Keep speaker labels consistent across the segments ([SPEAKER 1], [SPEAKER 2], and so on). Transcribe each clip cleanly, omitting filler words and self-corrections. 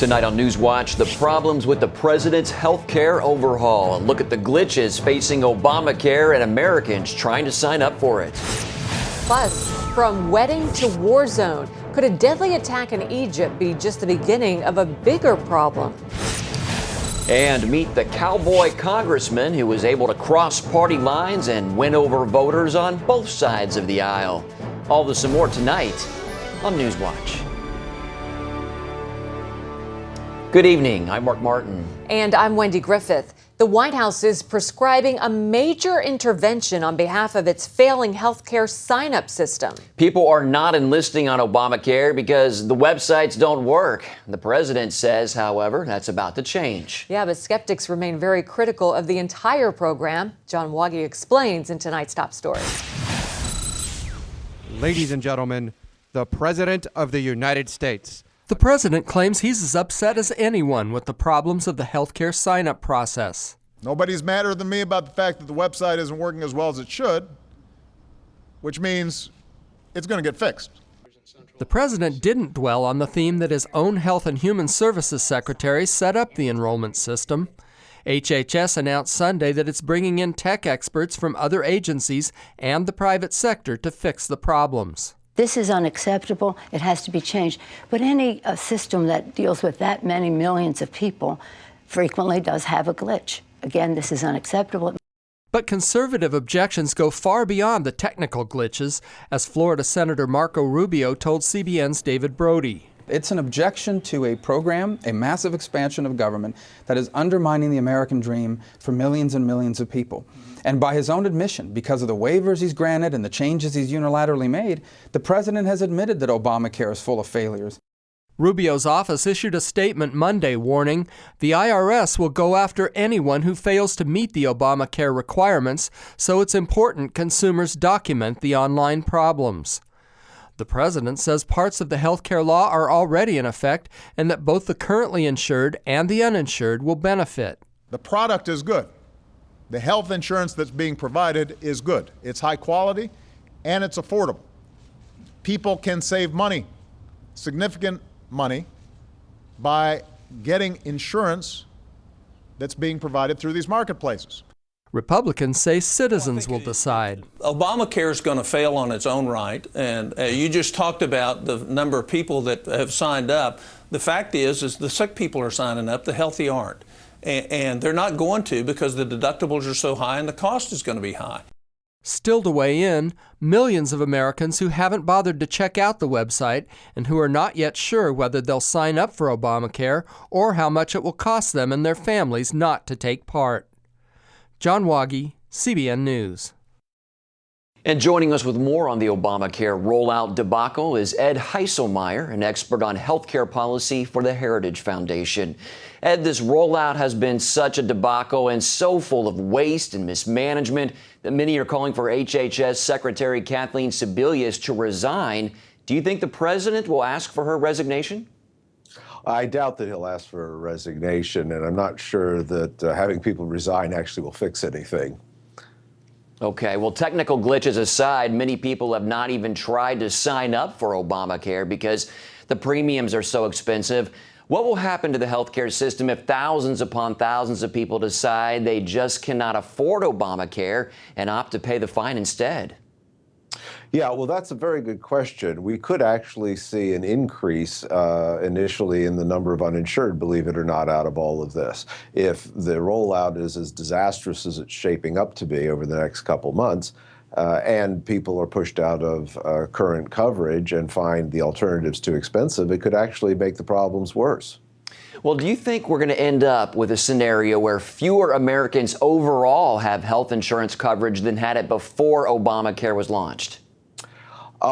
[SPEAKER 1] Tonight on NewsWatch, the problems with the president's health care overhaul. A look at the glitches facing Obamacare and Americans trying to sign up for it.
[SPEAKER 2] Plus, from wedding to war zone, could a deadly attack in Egypt be just the beginning of a bigger problem?
[SPEAKER 1] And meet the cowboy congressman who was able to cross party lines and win over voters on both sides of the aisle. All this and more tonight on NewsWatch. Good evening. I'm Mark Martin.
[SPEAKER 2] And I'm Wendy Griffith. The White House is prescribing a major intervention on behalf of its failing health care sign-up system.
[SPEAKER 1] People are not enlisting on Obamacare because the websites don't work. The president says, however, that's about to change.
[SPEAKER 2] Yeah, but skeptics remain very critical of the entire program. John Waggy explains in tonight's top story.
[SPEAKER 3] Ladies and gentlemen, the President of the United States.
[SPEAKER 4] The president claims he's as upset as anyone with the problems of the healthcare sign-up process.
[SPEAKER 5] Nobody's madder than me about the fact that the website isn't working as well as it should, which means it's going to get fixed.
[SPEAKER 4] The president didn't dwell on the theme that his own Health and Human Services Secretary set up the enrollment system. HHS announced Sunday that it's bringing in tech experts from other agencies and the private sector to fix the problems.
[SPEAKER 6] This is unacceptable. It has to be changed. But any system that deals with that many millions of people frequently does have a glitch. Again, this is unacceptable.
[SPEAKER 4] But conservative objections go far beyond the technical glitches, as Florida Senator Marco Rubio told CBN's David Brody.
[SPEAKER 7] It's an objection to a program, a massive expansion of government that is undermining the American dream for millions and millions of people. And by his own admission, because of the waivers he's granted and the changes he's unilaterally made, the president has admitted that Obamacare is full of failures.
[SPEAKER 4] Rubio's office issued a statement Monday warning the IRS will go after anyone who fails to meet the Obamacare requirements, so it's important consumers document the online problems. The president says parts of the health care law are already in effect and that both the currently insured and the uninsured will benefit.
[SPEAKER 5] The product is good. The health insurance that's being provided is good. It's high quality and it's affordable. People can save money, significant money, by getting insurance that's being provided through these marketplaces.
[SPEAKER 4] Republicans say citizens will decide.
[SPEAKER 8] Obamacare is going to fail on its own right, and you just talked about the number of people that have signed up. The fact is the sick people are signing up, the healthy aren't. And they're not going to because the deductibles are so high and the cost is going to be high.
[SPEAKER 4] Still to weigh in, millions of Americans who haven't bothered to check out the website and who are not yet sure whether they'll sign up for Obamacare or how much it will cost them and their families not to take part. John Waggy, CBN News.
[SPEAKER 1] And joining us with more on the Obamacare rollout debacle is Ed Heiselmeyer, an expert on healthcare policy for the Heritage Foundation. Ed, this rollout has been such a debacle and so full of waste and mismanagement that many are calling for HHS Secretary Kathleen Sebelius to resign. Do you think the president will ask for her resignation?
[SPEAKER 9] I doubt that he'll ask for a resignation, and I'm not sure that having people resign actually will fix anything.
[SPEAKER 1] Okay, well, technical glitches aside, many people have not even tried to sign up for Obamacare because the premiums are so expensive. What will happen to the healthcare system if thousands upon thousands of people decide they just cannot afford Obamacare and opt to pay the fine instead?
[SPEAKER 9] Yeah, well, that's a very good question. We could actually see an increase initially in the number of uninsured, believe it or not, out of all of this. If the rollout is as disastrous as it's shaping up to be over the next couple months, and people are pushed out of current coverage and find the alternatives too expensive, it could actually make the problems worse.
[SPEAKER 1] Well, do you think we're going to end up with a scenario where fewer Americans overall have health insurance coverage than had it before Obamacare was launched?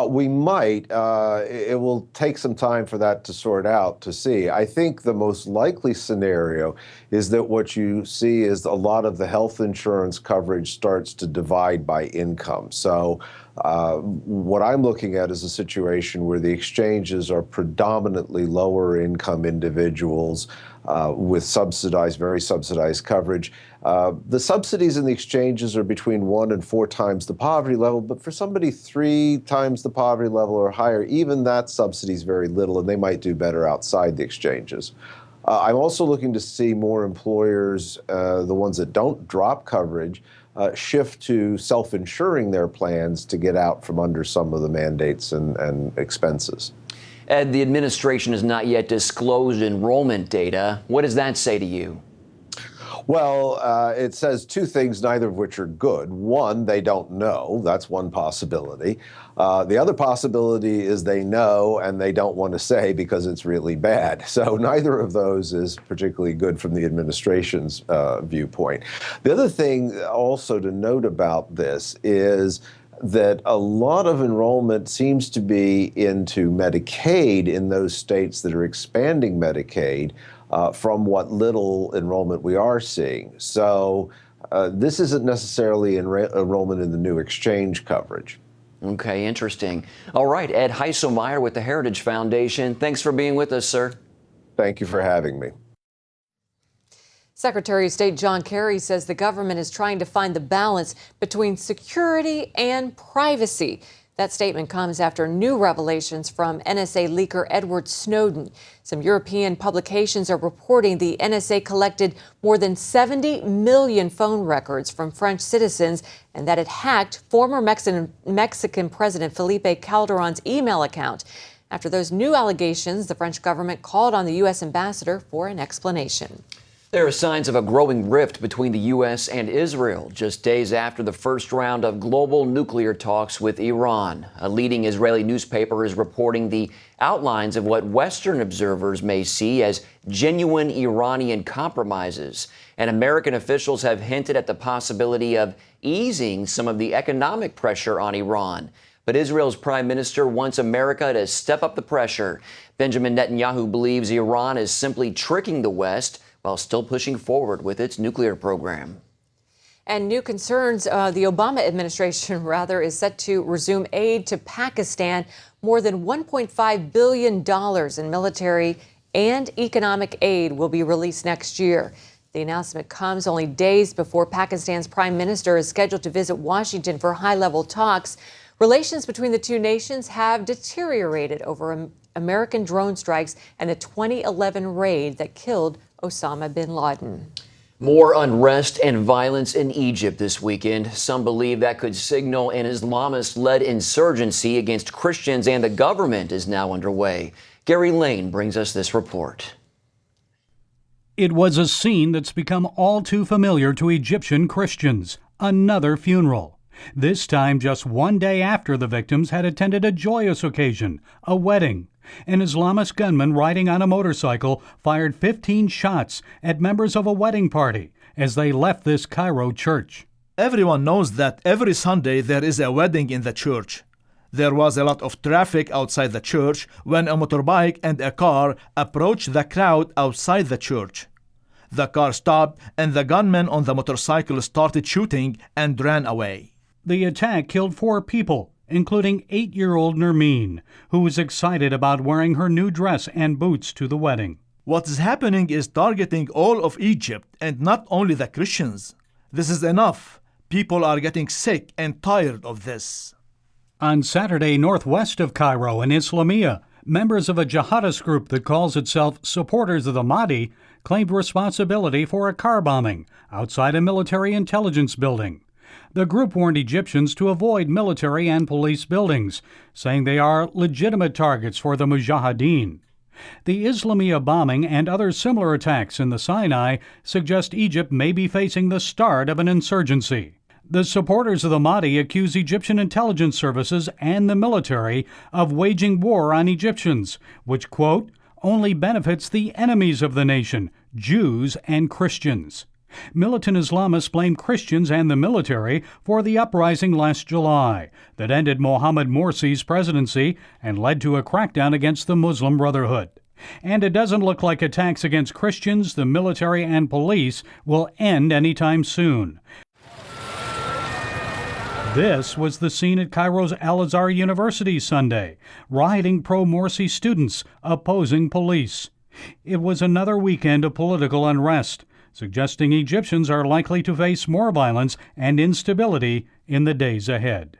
[SPEAKER 9] We might. It will take some time for that to sort out to see. I think the most likely scenario is that what you see is a lot of the health insurance coverage starts to divide by income. So What I'm looking at is a situation where the exchanges are predominantly lower income individuals with very subsidized coverage. The subsidies in the exchanges are between 1 and 4 times the poverty level, but for somebody 3 times the poverty level or higher, even that subsidy is very little, and they might do better outside the exchanges. I'm also looking to see more employers, the ones that don't drop coverage, shift to self-insuring their plans to get out from under some of the mandates and expenses.
[SPEAKER 1] Ed, the administration has not yet disclosed enrollment data. What does that say to you?
[SPEAKER 9] Well, it says 2 things, neither of which are good. One, they don't know. That's one possibility. The other possibility is they know and they don't want to say because it's really bad. So neither of those is particularly good from the administration's viewpoint. The other thing also to note about this is that a lot of enrollment seems to be into Medicaid in those states that are expanding Medicaid from what little enrollment we are seeing. So this isn't necessarily enrollment in the new exchange coverage.
[SPEAKER 1] Okay, interesting. All right, Ed Heiselmeyer with the Heritage Foundation. Thanks for being with us, sir.
[SPEAKER 9] Thank you for having me.
[SPEAKER 2] Secretary of State John Kerry says the government is trying to find the balance between security and privacy. That statement comes after new revelations from NSA leaker Edward Snowden. Some European publications are reporting the NSA collected more than 70 million phone records from French citizens and that it hacked former Mexican President Felipe Calderon's email account. After those new allegations, the French government called on the U.S. ambassador for an explanation.
[SPEAKER 1] There are signs of a growing rift between the U.S. and Israel just days after the first round of global nuclear talks with Iran. A leading Israeli newspaper is reporting the outlines of what Western observers may see as genuine Iranian compromises. And American officials have hinted at the possibility of easing some of the economic pressure on Iran. But Israel's prime minister wants America to step up the pressure. Benjamin Netanyahu believes Iran is simply tricking the West while still pushing forward with its nuclear program.
[SPEAKER 2] And new concerns, the Obama administration, is set to resume aid to Pakistan. More than $1.5 billion in military and economic aid will be released next year. The announcement comes only days before Pakistan's prime minister is scheduled to visit Washington for high-level talks. Relations between the two nations have deteriorated over American drone strikes and the 2011 raid that killed Osama bin Laden.
[SPEAKER 1] More unrest and violence in Egypt this weekend. Some believe that could signal an Islamist-led insurgency against Christians, and the government is now underway. Gary Lane brings us this report.
[SPEAKER 10] It was a scene that's become all too familiar to Egyptian Christians. Another funeral. This time just one day after the victims had attended a joyous occasion, a wedding. An Islamist gunman riding on a motorcycle fired 15 shots at members of a wedding party as they left this Cairo church.
[SPEAKER 11] Everyone knows that every Sunday there is a wedding in the church. There was a lot of traffic outside the church when a motorbike and a car approached the crowd outside the church. The car stopped and the gunman on the motorcycle started shooting and ran away.
[SPEAKER 10] The attack killed 4 people, including 8-year-old Nermeen, who was excited about wearing her new dress and boots to the wedding.
[SPEAKER 11] What is happening is targeting all of Egypt and not only the Christians. This is enough. People are getting sick and tired of this.
[SPEAKER 10] On Saturday, northwest of Cairo in Islamia, members of a jihadist group that calls itself Supporters of the Mahdi claimed responsibility for a car bombing outside a military intelligence building. The group warned Egyptians to avoid military and police buildings, saying they are legitimate targets for the Mujahideen. The Islamia bombing and other similar attacks in the Sinai suggest Egypt may be facing the start of an insurgency. The Supporters of the Mahdi accuse Egyptian intelligence services and the military of waging war on Egyptians, which, quote, only benefits the enemies of the nation, Jews and Christians. Militant Islamists blame Christians and the military for the uprising last July that ended Mohammed Morsi's presidency and led to a crackdown against the Muslim Brotherhood. And it doesn't look like attacks against Christians, the military, and police will end anytime soon. This was the scene at Cairo's Al-Azhar University Sunday, rioting pro-Morsi students opposing police. It was another weekend of political unrest, suggesting Egyptians are likely to face more violence and instability in the days ahead.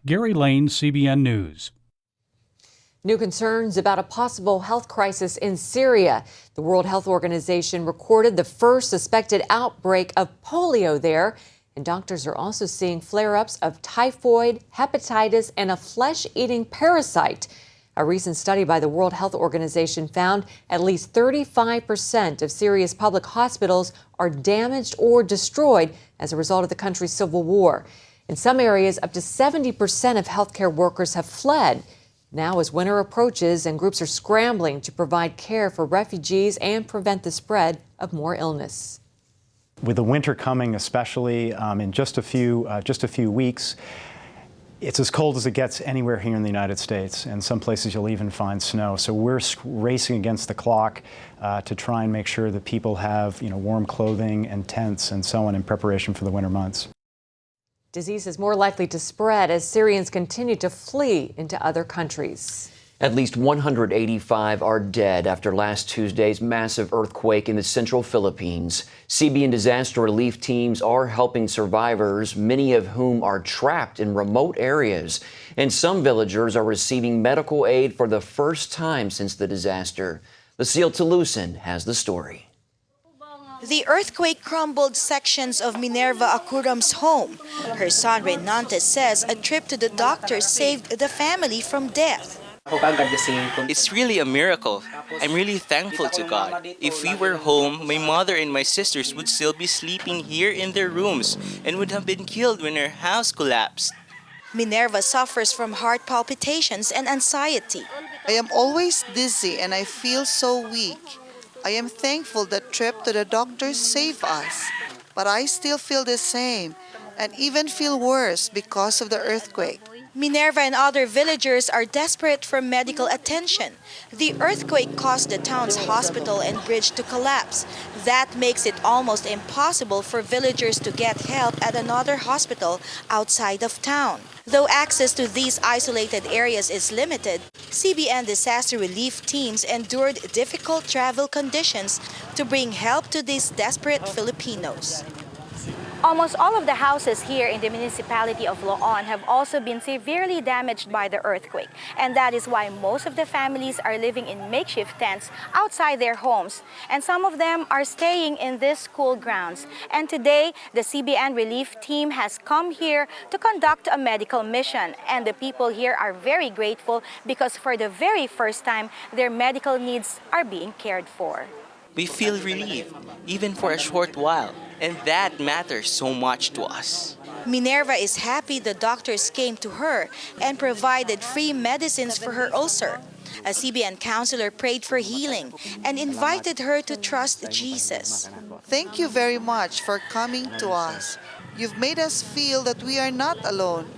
[SPEAKER 10] Gary Lane, CBN News.
[SPEAKER 2] New concerns about a possible health crisis in Syria. The World Health Organization recorded the first suspected outbreak of polio there, and doctors are also seeing flare-ups of typhoid, hepatitis, and a flesh-eating parasite. A recent study by the World Health Organization found at least 35% of Syria's public hospitals are damaged or destroyed as a result of the country's civil war. In some areas, up to 70% of healthcare workers have fled. Now, as winter approaches and groups are scrambling to provide care for refugees and prevent the spread of more illness.
[SPEAKER 12] With the winter coming, especially in just a few weeks, it's as cold as it gets anywhere here in the United States, and some places you'll even find snow. So we're racing against the clock to try and make sure that people have, warm clothing and tents and so on in preparation for the winter months.
[SPEAKER 2] Disease is more likely to spread as Syrians continue to flee into other countries.
[SPEAKER 1] At least 185 are dead after last Tuesday's massive earthquake in the central Philippines. CBN disaster relief teams are helping survivors, many of whom are trapped in remote areas. And some villagers are receiving medical aid for the first time since the disaster. Lucille Toulousan has the story.
[SPEAKER 13] The earthquake crumbled sections of Minerva Acuram's home. Her son Renante says a trip to the doctor saved the family from death.
[SPEAKER 14] It's really a miracle. I'm really thankful to God. If we were home, my mother and my sisters would still be sleeping here in their rooms and would have been killed when our house collapsed.
[SPEAKER 13] Minerva suffers from heart palpitations and anxiety.
[SPEAKER 15] I am always dizzy and I feel so weak. I am thankful that trip to the doctor saved us, but I still feel the same and even feel worse because of the earthquake.
[SPEAKER 13] Minerva and other villagers are desperate for medical attention. The earthquake caused the town's hospital and bridge to collapse. That makes it almost impossible for villagers to get help at another hospital outside of town. Though access to these isolated areas is limited, CBN disaster relief teams endured difficult travel conditions to bring help to these desperate Filipinos.
[SPEAKER 16] Almost all of the houses here in the municipality of Loon have also been severely damaged by the earthquake. And that is why most of the families are living in makeshift tents outside their homes. And some of them are staying in these school grounds. And today, the CBN relief team has come here to conduct a medical mission. And the people here are very grateful because for the very first time, their medical needs are being cared for.
[SPEAKER 14] We feel relieved, even for a short while, and that matters so much to us.
[SPEAKER 13] Minerva is happy the doctors came to her and provided free medicines for her ulcer. A CBN counselor prayed for healing and invited her to trust Jesus.
[SPEAKER 15] Thank you very much for coming to us. You've made us feel that we are not alone.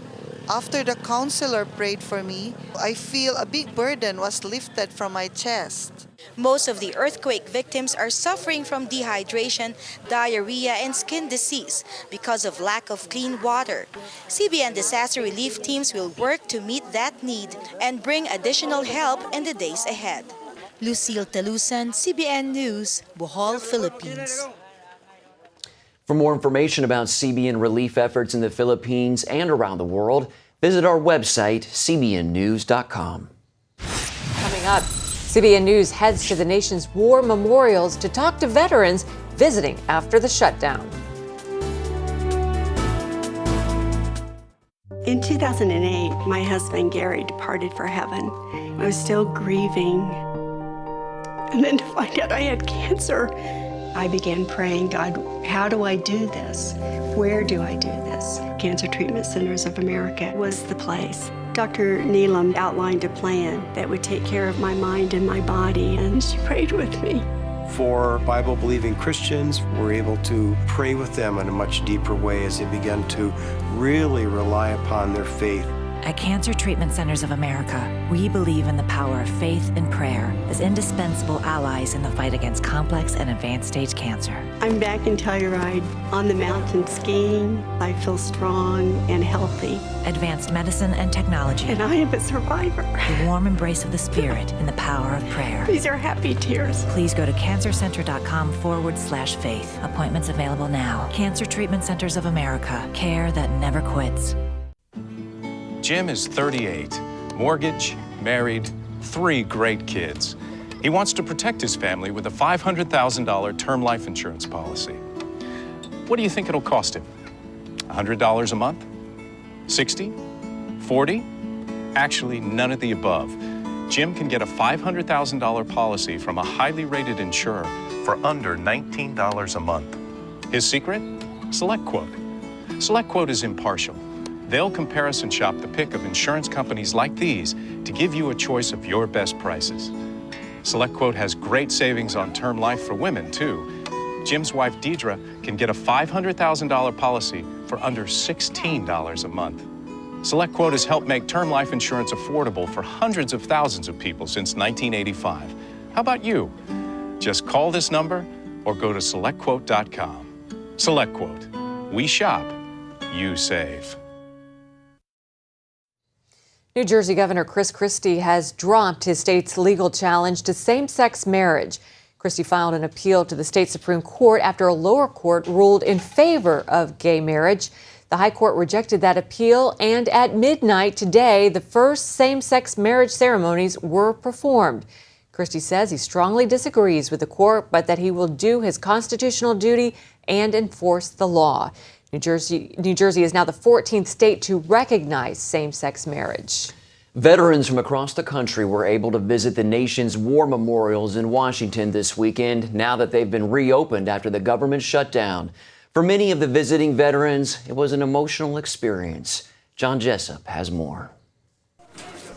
[SPEAKER 15] After the counselor prayed for me, I feel a big burden was lifted from my chest.
[SPEAKER 13] Most of the earthquake victims are suffering from dehydration, diarrhea, and skin disease because of lack of clean water. CBN disaster relief teams will work to meet that need and bring additional help in the days ahead. Lucille Toulousan, CBN News, Bohol, Philippines.
[SPEAKER 1] For more information about CBN relief efforts in the Philippines and around the world, visit our website, cbnnews.com.
[SPEAKER 2] Coming up, CBN News heads to the nation's war memorials to talk to veterans visiting after the shutdown.
[SPEAKER 17] In 2008, my husband Gary departed for heaven. I was still grieving. And then to find out I had cancer, I began praying, God, how do I do this? Where do I do this? Cancer Treatment Centers of America was the place. Dr. Neelam outlined a plan that would take care of my mind and my body, and she prayed with me.
[SPEAKER 18] For Bible-believing Christians, we're able to pray with them in a much deeper way as they begin to really rely upon their faith.
[SPEAKER 19] At Cancer Treatment Centers of America, we believe in the power of faith and prayer as indispensable allies in the fight against complex and advanced stage cancer.
[SPEAKER 17] I'm back in Telluride on the mountain skiing. I feel strong and healthy.
[SPEAKER 19] Advanced medicine and technology.
[SPEAKER 17] And I am a survivor.
[SPEAKER 19] The warm embrace of the spirit and the power of prayer.
[SPEAKER 17] These are happy tears.
[SPEAKER 19] Please go to cancercenter.com/faith. Appointments available now. Cancer Treatment Centers of America. Care that never quits.
[SPEAKER 20] Jim is 38, mortgage, married, 3 great kids. He wants to protect his family with a $500,000 term life insurance policy. What do you think it'll cost him? $100 a month? 60? 40? Actually, none of the above. Jim can get a $500,000 policy from a highly rated insurer for under $19 a month. His secret? SelectQuote. SelectQuote is impartial. They'll comparison shop the pick of insurance companies like these to give you a choice of your best prices. SelectQuote has great savings on term life for women, too. Jim's wife, Deidre, can get a $500,000 policy for under $16 a month. SelectQuote has helped make term life insurance affordable for hundreds of thousands of people since 1985. How about you? Just call this number or go to SelectQuote.com. SelectQuote. We shop, you save.
[SPEAKER 2] New Jersey Governor Chris Christie has dropped his state's legal challenge to same-sex marriage. Christie filed an appeal to the state Supreme Court after a lower court ruled in favor of gay marriage. The High Court rejected that appeal, and at midnight today, the first same-sex marriage ceremonies were performed. Christie says he strongly disagrees with the court, but that he will do his constitutional duty and enforce the law. New Jersey is now the 14th state to recognize same-sex marriage.
[SPEAKER 1] Veterans from across the country were able to visit the nation's war memorials in Washington this weekend, now that they've been reopened after the government shutdown. For many of the visiting veterans, it was an emotional experience. John Jessup has more.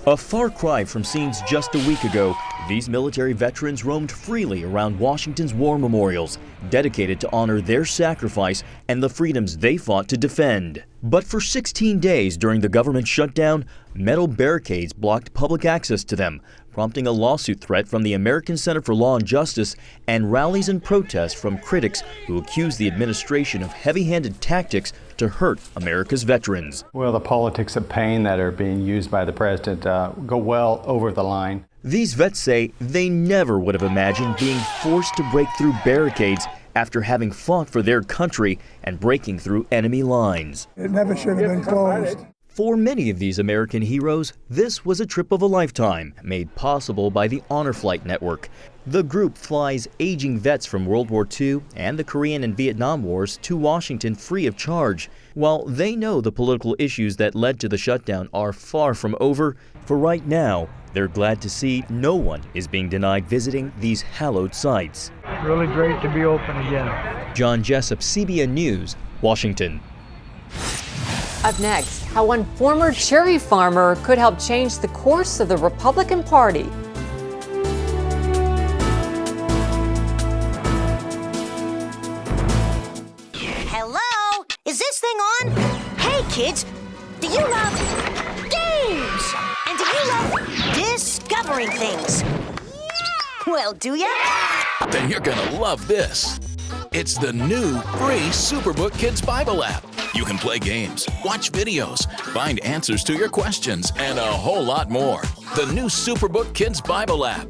[SPEAKER 21] A far cry from scenes just a week ago, these military veterans roamed freely around Washington's war memorials, dedicated to honor their sacrifice and the freedoms they fought to defend. But for 16 days during the government shutdown, metal barricades blocked public access to them, prompting a lawsuit threat from the American Center for Law and Justice and rallies and protests from critics who accuse the administration of heavy-handed tactics to hurt America's veterans.
[SPEAKER 22] Well, the politics of pain that are being used by the president go well over the line.
[SPEAKER 21] These vets say they never would have imagined being forced to break through barricades after having fought for their country and breaking through enemy lines.
[SPEAKER 23] It never should have been closed.
[SPEAKER 21] For many of these American heroes, this was a trip of a lifetime, made possible by the Honor Flight Network. The group flies aging vets from World War II and the Korean and Vietnam Wars to Washington free of charge. While they know the political issues that led to the shutdown are far from over, for right now, they're glad to see no one is being denied visiting these hallowed sites.
[SPEAKER 23] Really great to be open again.
[SPEAKER 21] John Jessup, CBN News, Washington.
[SPEAKER 2] Up next, how one former cherry farmer could help change the course of the Republican Party.
[SPEAKER 24] Hello? Is this thing on? Hey, kids, do you love games? And do you love discovering things? Well, do ya?
[SPEAKER 25] Then you're gonna love this. It's the new free Superbook Kids Bible app. You can play games, watch videos, find answers to your questions, and a whole lot more. The new Superbook Kids Bible app.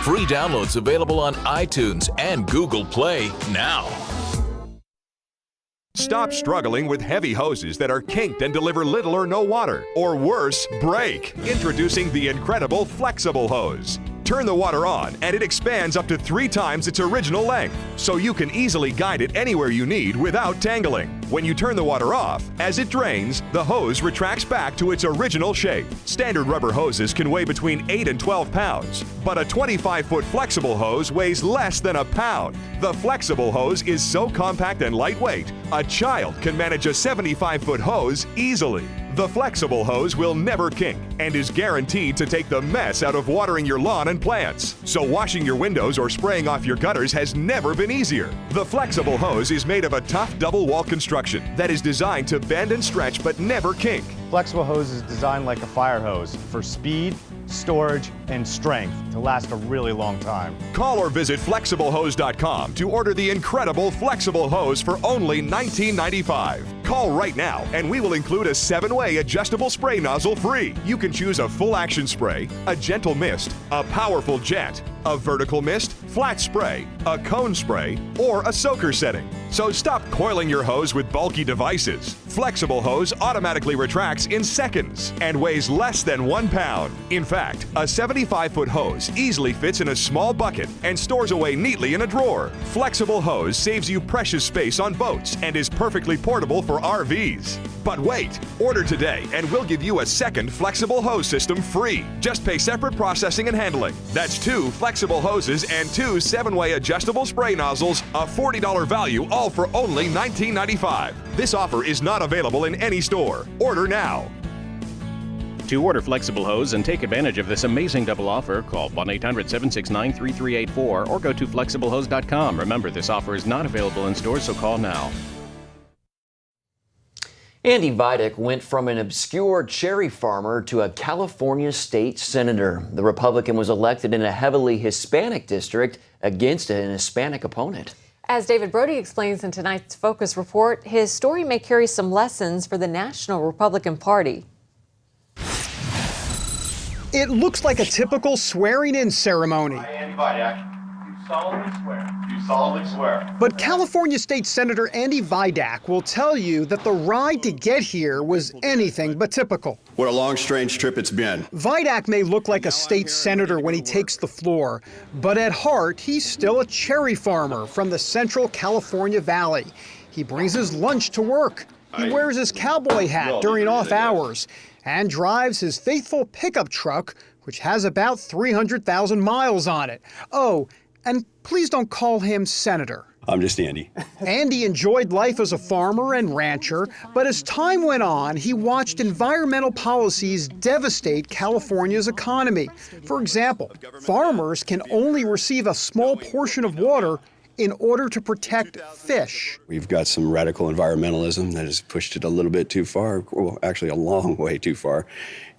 [SPEAKER 25] Free downloads available on iTunes and Google Play now.
[SPEAKER 26] Stop struggling with heavy hoses that are kinked and deliver little or no water, or worse, break. Introducing the incredible Flexible Hose. Turn the water on and it expands up to 3 times its original length, so you can easily guide it anywhere you need without tangling. When you turn the water off, as it drains, the hose retracts back to its original shape. Standard rubber hoses can weigh between 8 and 12 pounds, but a 25-foot flexible hose weighs less than a pound. The Flexible Hose is so compact and lightweight, a child can manage a 75-foot hose easily. The Flexible Hose will never kink and is guaranteed to take the mess out of watering your lawn and plants. So washing your windows or spraying off your gutters has never been easier. The Flexible Hose is made of a tough double wall construction that is designed to bend and stretch but never kink.
[SPEAKER 3] Flexible hose is designed like a fire hose for speed, storage, and strength to last a really long time.
[SPEAKER 26] Call or visit FlexibleHose.com to order the incredible Flexible Hose for only $19.95. Call right now and we will include a 7-way adjustable spray nozzle free. You can choose a full action spray, a gentle mist, a powerful jet, a vertical mist, flat spray, a cone spray, or a soaker setting. So stop coiling your hose with bulky devices. Flexible Hose automatically retracts in seconds and weighs less than 1 pound. In fact, a 75-foot hose easily fits in a small bucket and stores away neatly in a drawer. Flexible Hose saves you precious space on boats and is perfectly portable for RVs. But wait, order today and we'll give you a second Flexible Hose system free. Just pay separate processing and handling. That's 2 flexible hoses and 2 7-way adjustable spray nozzles, a $40 value, all for only $19.95. This offer is not available in any store. Order now.
[SPEAKER 4] To order Flexible Hose and take advantage of this amazing double offer, call 1-800-769-3384 or go to flexiblehose.com. Remember, this offer is not available in stores, so call now.
[SPEAKER 1] Andy Vajdak went from an obscure cherry farmer to a California state senator. The Republican was elected in a heavily Hispanic district against an Hispanic opponent.
[SPEAKER 2] As David Brody explains in tonight's Focus Report, his story may carry some lessons for the National Republican Party.
[SPEAKER 5] It looks like a typical swearing-in ceremony.
[SPEAKER 6] I, Andy Vajdak, do solemnly swear. Do solemnly swear.
[SPEAKER 5] But California State Senator Andy Vajdak will tell you that the ride to get here was anything but typical.
[SPEAKER 7] What a long, strange trip it's been.
[SPEAKER 5] Vajdak may look like a state senator when he takes the floor, but at heart, he's still a cherry farmer from the Central California Valley. He brings his lunch to work. He wears his cowboy hat during off hours and drives his faithful pickup truck, which has about 300,000 miles on it. Oh, and please don't call him Senator.
[SPEAKER 7] I'm just Andy.
[SPEAKER 5] Andy enjoyed life as a farmer and rancher, but as time went on, he watched environmental policies devastate California's economy. For example, farmers can only receive a small portion of water in order to protect fish.
[SPEAKER 7] We've got some radical environmentalism that has pushed it a little bit too far, well, actually a long way too far.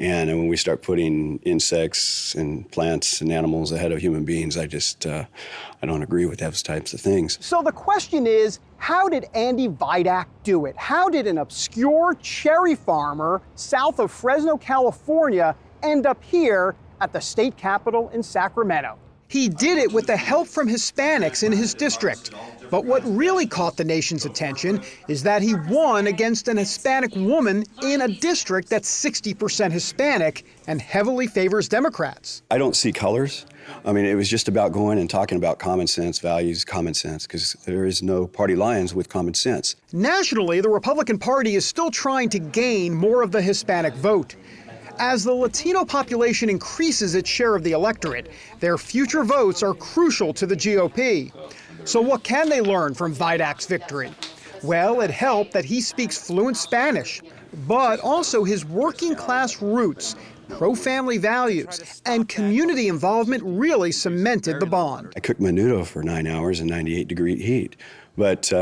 [SPEAKER 7] And when we start putting insects and plants and animals ahead of human beings, I don't agree with those types of things.
[SPEAKER 5] So the question is, how did Andy Vajdak do it? How did an obscure cherry farmer south of Fresno, California, end up here at the state capitol in Sacramento? He did it with the help from Hispanics in his district. But what really caught the nation's attention is that he won against an Hispanic woman in a district that's 60% Hispanic and heavily favors Democrats.
[SPEAKER 7] I don't see colors. I mean, it was just about going and talking about common sense, values, common sense, because there is no party lines with common sense.
[SPEAKER 5] Nationally, the Republican Party is still trying to gain more of the Hispanic vote. As the Latino population increases its share of the electorate, their future votes are crucial to the GOP. So what can they learn from Vajdak's victory? Well, it helped that he speaks fluent Spanish, but also his working class roots, pro-family values, and community involvement really cemented the bond.
[SPEAKER 7] I cooked menudo for 9 hours in 98-degree heat. But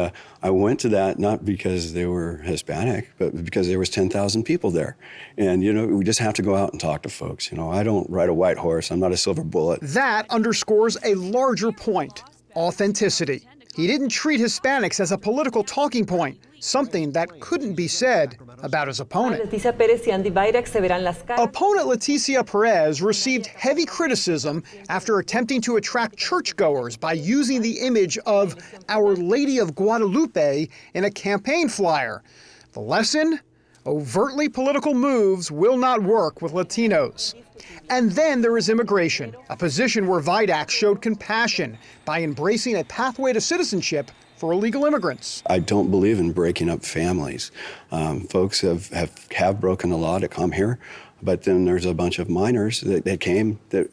[SPEAKER 7] I went to that not because they were Hispanic, but because there was 10,000 people there. And, we just have to go out and talk to folks. I don't ride a white horse. I'm not a silver bullet.
[SPEAKER 5] That underscores a larger point, authenticity. He didn't treat Hispanics as a political talking point, something that couldn't be said about his opponent. Opponent Leticia Perez received heavy criticism after attempting to attract churchgoers by using the image of Our Lady of Guadalupe in a campaign flyer. The lesson? Overtly political moves will not work with Latinos. And then there is immigration, a position where Vajdak showed compassion by embracing a pathway to citizenship for illegal immigrants.
[SPEAKER 7] I don't believe in breaking up families. Folks have broken the law to come here, but then there's a bunch of minors that came that,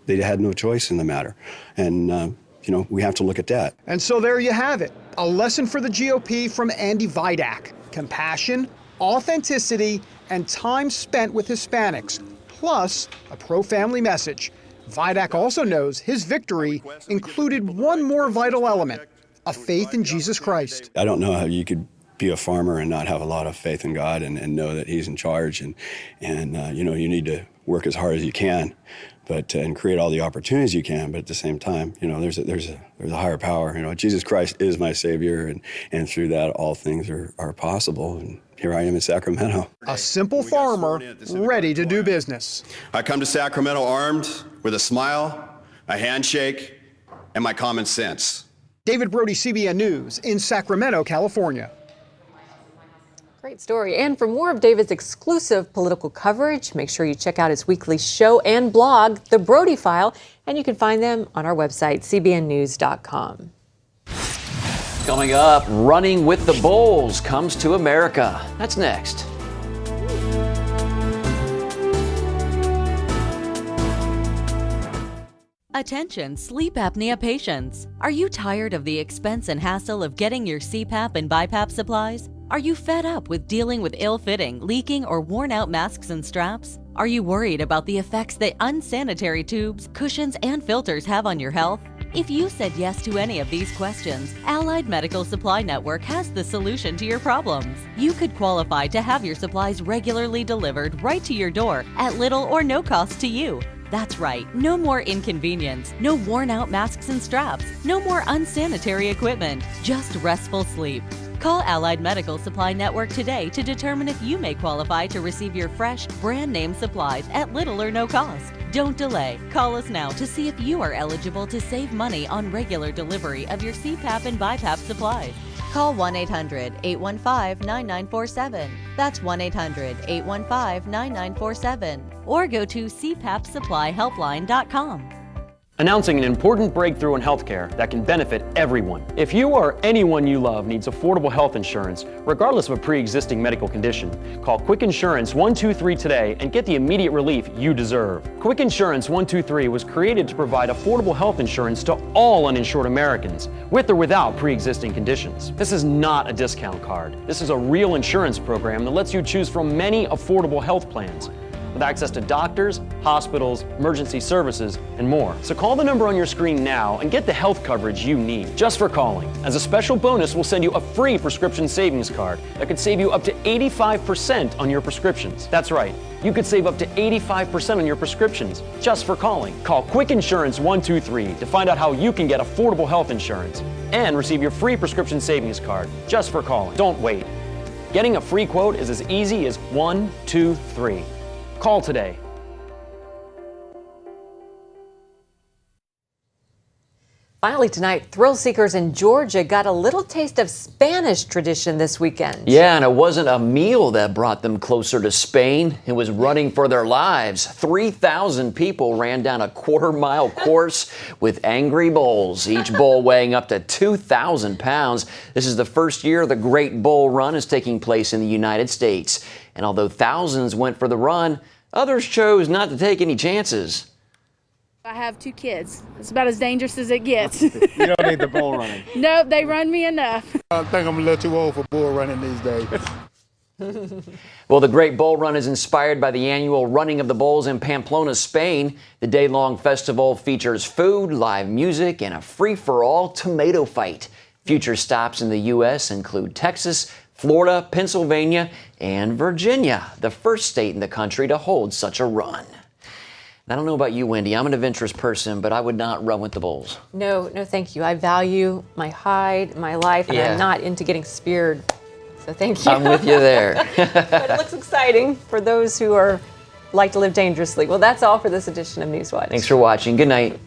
[SPEAKER 7] they had no choice in the matter. And, we have to look at that.
[SPEAKER 5] And so there you have it, a lesson for the GOP from Andy Vajdak. Compassion, authenticity, and time spent with Hispanics, plus a pro-family message. Vajdak also knows his victory included one more vital element, a faith in Jesus Christ.
[SPEAKER 7] I don't know how you could be a farmer and not have a lot of faith in God and know that He's in charge, and you need to work as hard as you can, and create all the opportunities you can. But at the same time, there's a higher power. Jesus Christ is my Savior, and through that, all things are possible. And here I am in Sacramento.
[SPEAKER 5] A simple farmer ready to do business.
[SPEAKER 7] I come to Sacramento armed with a smile, a handshake, and my common sense.
[SPEAKER 5] David Brody, CBN News in Sacramento, California.
[SPEAKER 2] Great story. And for more of David's exclusive political coverage, make sure you check out his weekly show and blog, The Brody File, and you can find them on our website, cbnnews.com.
[SPEAKER 1] Coming up, running with the bulls comes to America. That's next.
[SPEAKER 8] Attention sleep apnea patients. Are you tired of the expense and hassle of getting your CPAP and BiPAP supplies? Are you fed up with dealing with ill-fitting, leaking, or worn-out masks and straps? Are you worried about the effects that unsanitary tubes, cushions, and filters have on your health? If you said yes to any of these questions, Allied Medical Supply Network has the solution to your problems. You could qualify to have your supplies regularly delivered right to your door at little or no cost to you. That's right, no more inconvenience, no worn-out masks and straps, no more unsanitary equipment, just restful sleep. Call Allied Medical Supply Network today to determine if you may qualify to receive your fresh, brand-name supplies at little or no cost. Don't delay. Call us now to see if you are eligible to save money on regular delivery of your CPAP and BiPAP supplies. Call 1-800-815-9947. That's 1-800-815-9947. Or go to cpapsupplyhelpline.com.
[SPEAKER 9] Announcing an important breakthrough in healthcare that can benefit everyone. If you or anyone you love needs affordable health insurance, regardless of a pre-existing medical condition, call Quick Insurance 123 today and get the immediate relief you deserve. Quick Insurance 123 was created to provide affordable health insurance to all uninsured Americans, with or without pre-existing conditions. This is not a discount card. This is a real insurance program that lets you choose from many affordable health plans, with access to doctors, hospitals, emergency services, and more. So call the number on your screen now and get the health coverage you need just for calling. As a special bonus, we'll send you a free prescription savings card that could save you up to 85% on your prescriptions. That's right, you could save up to 85% on your prescriptions just for calling. Call Quick Insurance 123 to find out how you can get affordable health insurance and receive your free prescription savings card just for calling. Don't wait. Getting a free quote is as easy as 1, 2, 3. Call today.
[SPEAKER 2] Finally tonight, thrill seekers in Georgia got a little taste of Spanish tradition this weekend.
[SPEAKER 1] Yeah, and it wasn't a meal that brought them closer to Spain. It was running for their lives. 3,000 people ran down a quarter-mile course with angry bulls, each bull weighing up to 2,000 pounds. This is the first year the Great Bull Run is taking place in the United States. And although thousands went for the run, others chose not to take any chances.
[SPEAKER 10] I have 2 kids. It's about as dangerous as it gets.
[SPEAKER 11] You don't need the bull running.
[SPEAKER 10] Nope, they run me enough.
[SPEAKER 11] I think I'm a little too old for bull running these days.
[SPEAKER 1] Well, the Great Bull Run is inspired by the annual Running of the Bulls in Pamplona, Spain. The day-long festival features food, live music, and a free-for-all tomato fight. Future stops in the U.S. include Texas, Florida, Pennsylvania, and Virginia, the first state in the country to hold such a run. I don't know about you, Wendy. I'm an adventurous person, but I would not run with the bulls.
[SPEAKER 2] No, thank you. I value my hide, my life, and I'm not into getting speared. So thank you.
[SPEAKER 1] I'm with you there.
[SPEAKER 2] But it looks exciting for those who like to live dangerously. Well, that's all for this edition of NewsWatch.
[SPEAKER 1] Thanks for watching. Good night.